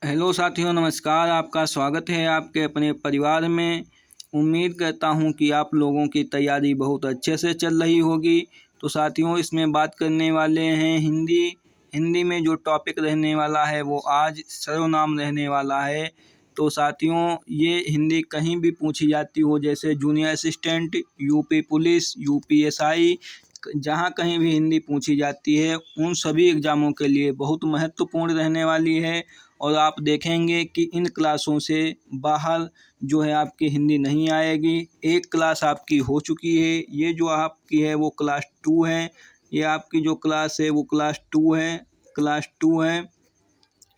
Hello साथियों, नमस्कार। आपका स्वागत है आपके अपने परिवार में। उम्मीद करता हूं कि आप लोगों की तैयारी बहुत अच्छे से चल रही होगी। तो साथियों, इसमें बात करने वाले हैं हिंदी में जो टॉपिक रहने वाला है वो आज सर्वनाम रहने वाला है। तो साथियों, ये हिंदी कहीं भी पूछी जाती हो, जैसे junior assistant, UP police, UPSI, जहाँ कहीं भी हिंदी पूछी जाती है उन सभी एग्ज़ामों के लिए बहुत महत्वपूर्ण रहने वाली है। और आप देखेंगे कि इन क्लासों से बाहर जो है आपकी हिंदी नहीं आएगी। एक क्लास आपकी हो चुकी है, ये जो आपकी है वो क्लास 2 है। ये आपकी जो क्लास है वो क्लास 2 है।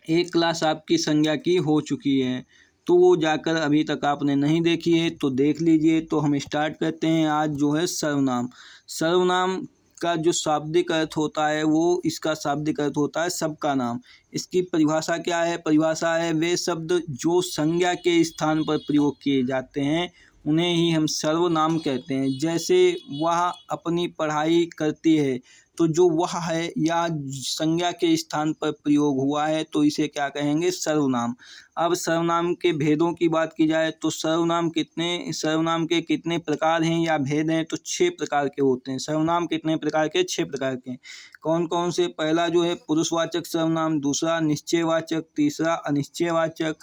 एक क्लास आपकी संज्ञा की हो चुकी है, तो वो जाकर अभी तक आपने नहीं देखी है तो देख लीजिए। तो हम स्टार्ट करते हैं। आज जो है सर्वनाम का जो शाब्दिक अर्थ होता है वो इसका शाब्दिक अर्थ होता है सबका नाम। इसकी परिभाषा क्या है? परिभाषा है वे शब्द जो संज्ञा के स्थान पर प्रयोग किए जाते हैं उन्हें ही हम सर्वनाम कहते हैं। जैसे वह अपनी पढ़ाई करती है, तो जो वह है या संज्ञा के स्थान पर प्रयोग हुआ है तो इसे क्या कहेंगे? सर्वनाम। अब सर्वनाम के भेदों की बात की जाए तो सर्वनाम के कितने प्रकार हैं या भेद हैं? तो 6 प्रकार के होते हैं। सर्वनाम कितने प्रकार के? 6 प्रकार के। कौन कौन से? पहला जो है पुरुषवाचक सर्वनाम, दूसरा निश्चयवाचक, तीसरा अनिश्चयवाचक,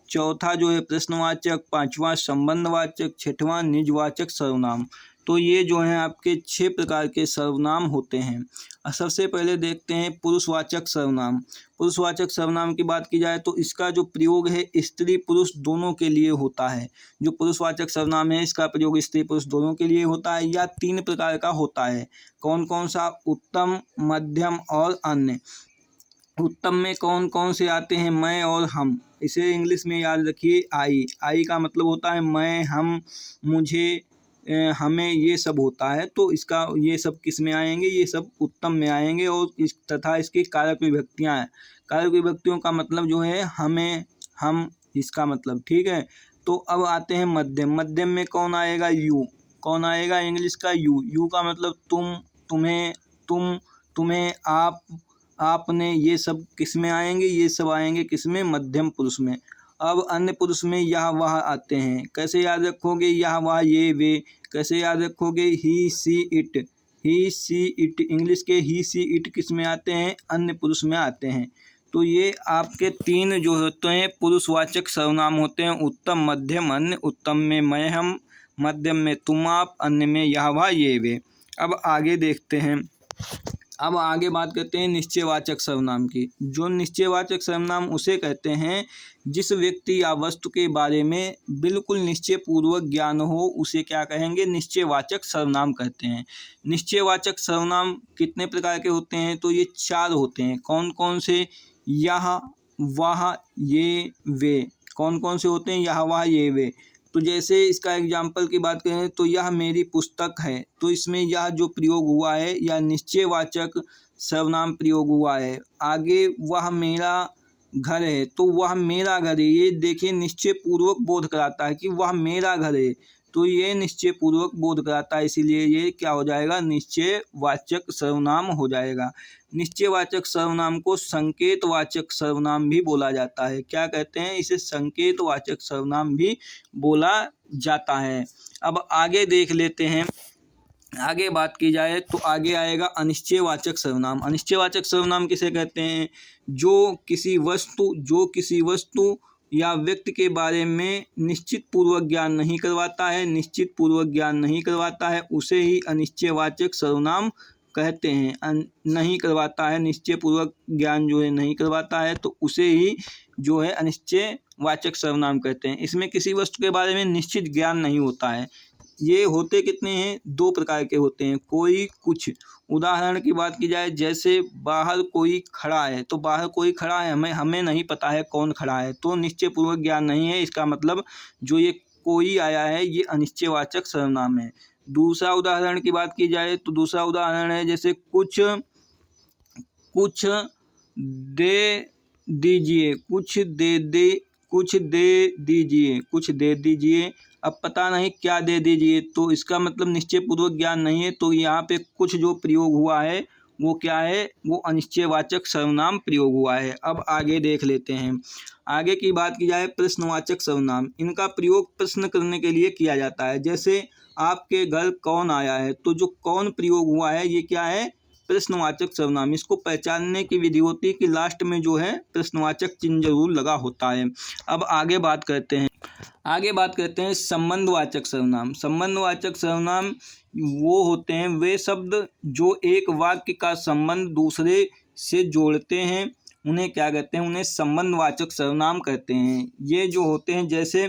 चौथा जो है प्रश्नवाचक, पांचवा संबंधवाचक, छठवां निजवाचक सर्वनाम। तो ये जो हैं आपके 6 प्रकार के सर्वनाम होते हैं। सबसे पहले देखते हैं पुरुषवाचक सर्वनाम। पुरुषवाचक सर्वनाम की बात की जाए तो इसका जो प्रयोग है स्त्री पुरुष दोनों के लिए होता है। जो पुरुषवाचक सर्वनाम है इसका प्रयोग स्त्री पुरुष दोनों के लिए होता है या 3 प्रकार का होता है। कौन कौन सा? उत्तम, मध्यम और अन्य। उत्तम में कौन कौन से आते हैं? मैं और हम। इसे इंग्लिश में याद रखिए, आई का मतलब होता है मैं, हम, मुझे, हमें, ये सब होता है। तो इसका ये सब किस में आएंगे? ये सब उत्तम में आएंगे। और तथा इसकी कारक विभक्तियाँ हैं। कारक विभक्तियों का मतलब जो है हमें, हम, इसका मतलब, ठीक है। तो अब आते हैं मध्यम। मध्यम में कौन आएगा? यू। कौन आएगा? इंग्लिश का यू का मतलब तुम, तुम्हें, तुम्हें, आप, आपने, ये सब किस में आएंगे? ये सब आएंगे किस में? मध्यम पुरुष में। अब अन्य पुरुष में यह वह आते हैं। कैसे याद रखोगे? यह वह ये वे। कैसे याद रखोगे? ही सी इट। इंग्लिश के ही सी इट किस में आते हैं? अन्य पुरुष में आते हैं। तो ये आपके 3 जो होते हैं पुरुषवाचक सर्वनाम होते हैं। उत्तम, मध्यम, अन्य। उत्तम में मैं, हम, मध्यम में तुम, आप, अन्य में यह वह ये वे। अब आगे देखते हैं। अब आगे बात करते हैं निश्चयवाचक सर्वनाम की। जो निश्चयवाचक सर्वनाम उसे कहते हैं जिस व्यक्ति या वस्तु के बारे में बिल्कुल निश्चय पूर्वक ज्ञान हो उसे क्या कहेंगे? निश्चयवाचक सर्वनाम कहते हैं। निश्चयवाचक सर्वनाम कितने प्रकार के होते हैं? तो ये 4 होते हैं। कौन कौन से? यह, वह, ये, वे। कौन कौन से होते हैं? यह, वह, ये, वे। तो जैसे इसका एग्जाम्पल की बात करें तो यह मेरी पुस्तक है, तो इसमें यह जो प्रयोग हुआ है या निश्चयवाचक सर्वनाम प्रयोग हुआ है। आगे वह मेरा घर है, तो वह मेरा घर है। ये देखिए निश्चय पूर्वक बोध कराता है कि वह मेरा घर है, तो ये निश्चय पूर्वक बोध कराता है, इसीलिए ये क्या हो जाएगा? निश्चयवाचक सर्वनाम हो जाएगा। निश्चयवाचक सर्वनाम को संकेतवाचक सर्वनाम भी बोला जाता है। क्या कहते हैं? इसे संकेतवाचक सर्वनाम भी बोला जाता है। अब आगे देख लेते हैं। आगे बात की जाए तो आगे आएगा अनिश्चयवाचक सर्वनाम। अनिश्चयवाचक सर्वनाम किसे कहते हैं? जो किसी वस्तु या व्यक्ति के बारे में निश्चित पूर्वक ज्ञान नहीं करवाता है उसे ही अनिश्चयवाचक सर्वनाम कहते हैं। नहीं करवाता है, निश्चय पूर्वक ज्ञान जो है नहीं करवाता है, तो उसे ही जो है अनिश्चयवाचक सर्वनाम कहते हैं। इसमें किसी वस्तु के बारे में निश्चित ज्ञान नहीं होता है। ये होते कितने हैं? 2 प्रकार के होते हैं, कोई कुछ। उदाहरण की बात की जाए, जैसे बाहर कोई खड़ा है, तो बाहर कोई खड़ा है, हमें नहीं पता है कौन खड़ा है, तो निश्चय पूर्वक ज्ञान नहीं है। इसका मतलब जो ये कोई आया है ये अनिश्चयवाचक सर्वनाम है। दूसरा उदाहरण की बात की जाए तो दूसरा उदाहरण है जैसे कुछ दे दीजिए, कुछ दे दीजिए। अब पता नहीं क्या दे दीजिए, तो इसका मतलब निश्चय पूर्वक ज्ञान नहीं है। तो यहाँ पे कुछ जो प्रयोग हुआ है वो क्या है, वो अनिश्चयवाचक सर्वनाम प्रयोग हुआ है। अब आगे देख लेते हैं। आगे की बात की जाए प्रश्नवाचक सर्वनाम, इनका प्रयोग प्रश्न करने के लिए किया जाता है। जैसे आपके घर कौन आया है, तो जो कौन प्रयोग हुआ है ये क्या है, प्रश्नवाचक सर्वनाम। इसको पहचानने की विधि होती है कि लास्ट में जो है प्रश्नवाचक चिन्ह जरूर लगा होता है। अब आगे बात करते हैं संबंधवाचक सर्वनाम। संबंधवाचक सर्वनाम वो होते हैं वे शब्द जो एक वाक्य का संबंध दूसरे से जोड़ते हैं, उन्हें क्या कहते हैं, उन्हें संबंधवाचक सर्वनाम कहते हैं। ये जो होते हैं, जैसे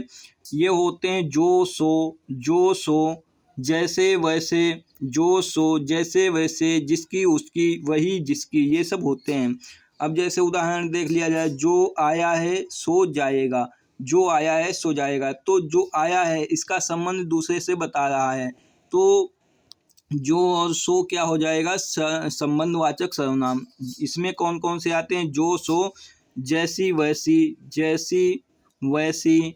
ये होते हैं जो सो, जैसे वैसे, जो सो, जैसे वैसे, जिसकी उसकी, वही जिसकी, ये सब होते हैं। अब जैसे उदाहरण देख लिया जाए, जो आया है सो जाएगा, जो आया है सो जाएगा। तो जो आया है इसका संबंध दूसरे से बता रहा है, तो जो और सो क्या हो जाएगा, संबंधवाचक सर्वनाम। इसमें कौन कौन से आते हैं, जो सो, जैसी वैसी, जैसी वैसी,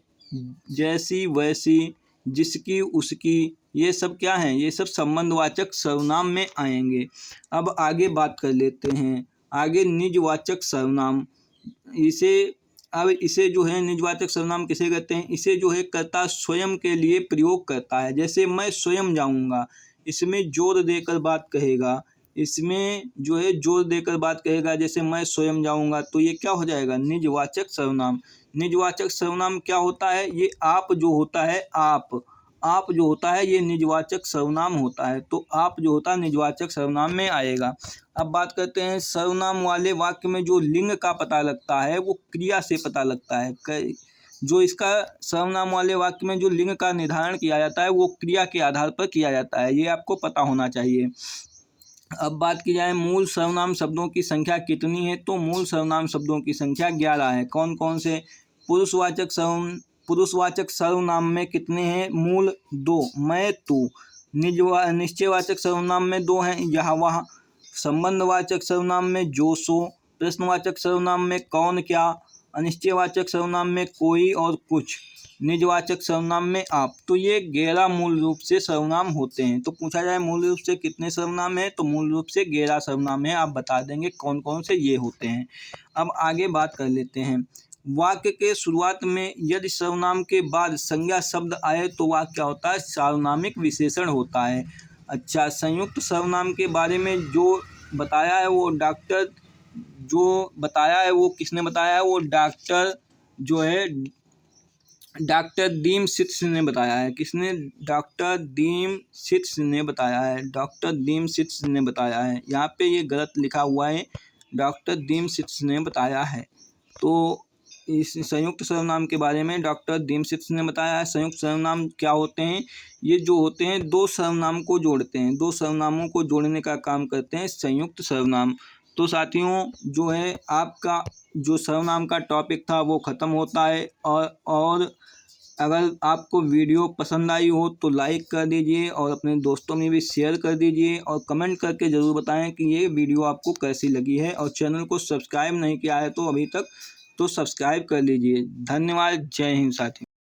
जैसी वैसी, जिसकी उसकी, ये सब क्या हैं, ये सब संबंधवाचक सर्वनाम में आएंगे। अब आगे बात कर लेते हैं। आगे निजवाचक सर्वनाम, इसे जो है निजवाचक सर्वनाम किसे कहते हैं, इसे जो है कर्ता स्वयं के लिए प्रयोग करता है। जैसे मैं स्वयं जाऊंगा, इसमें जोर देकर बात कहेगा, इसमें जो है जोर देकर बात कहेगा, जैसे मैं स्वयं जाऊंगा, तो ये क्या हो जाएगा, निजवाचक सर्वनाम। निजवाचक सर्वनाम क्या होता है, ये आप जो होता है, आप जो होता है ये निजवाचक सर्वनाम होता है। तो आप जो होता है निजवाचक सर्वनाम में आएगा। अब बात करते हैं सर्वनाम वाले वाक्य में जो लिंग का पता लगता है वो क्रिया से पता लगता है। जो इसका सर्वनाम वाले वाक्य में जो लिंग का निर्धारण किया जाता है वो क्रिया के आधार पर किया जाता है, ये आपको पता होना चाहिए। अब बात की जाए मूल सर्वनाम शब्दों की संख्या कितनी है, तो मूल सर्वनाम शब्दों की संख्या 11 है। कौन कौन से, पुरुषवाचक सर्वनाम में कितने हैं, मूल 2, मैं तू। निश्चयवाचक सर्वनाम में 2 हैं, यहाँ वहाँ। संबंधवाचक सर्वनाम में जो सो, प्रश्नवाचक सर्वनाम में कौन क्या, अनिश्चयवाचक सर्वनाम में कोई और कुछ, निजवाचक सर्वनाम में आप। तो ये 11 मूल रूप से सर्वनाम होते हैं। तो पूछा जाए मूल रूप से कितने सर्वनाम हैं, तो मूल रूप से 11 सर्वनाम हैं। आप बता देंगे कौन कौन से ये होते हैं। अब आगे बात कर लेते हैं। वाक्य के शुरुआत में यदि सर्वनाम के बाद संज्ञा शब्द आए तो वाक्य क्या होता है, सार्वनामिक विशेषण होता है। अच्छा, संयुक्त सर्वनाम के बारे में जो बताया है वो किसने बताया है, वो डॉक्टर दीमसित ने बताया है। किसने, डॉक्टर दीमसित ने बताया है, डॉक्टर दीमसित ने बताया है। यहाँ पे ये गलत लिखा हुआ है, डॉक्टर दीमसित ने बताया है। तो इस संयुक्त सर्वनाम के बारे में डॉक्टर दीमसित ने बताया है। संयुक्त सर्वनाम क्या होते हैं, ये जो होते हैं दो सर्वनाम को जोड़ते हैं, दो सर्वनामों को जोड़ने का काम करते हैं संयुक्त सर्वनाम। तो साथियों, जो है आपका जो सर्वनाम का टॉपिक था वो ख़त्म होता है। और अगर आपको वीडियो पसंद आई हो तो लाइक कर दीजिए और अपने दोस्तों में भी शेयर कर दीजिए और कमेंट करके ज़रूर बताएं कि ये वीडियो आपको कैसी लगी है। और चैनल को सब्सक्राइब नहीं किया है तो अभी तक तो सब्सक्राइब कर लीजिए। धन्यवाद। जय हिंद साथियों।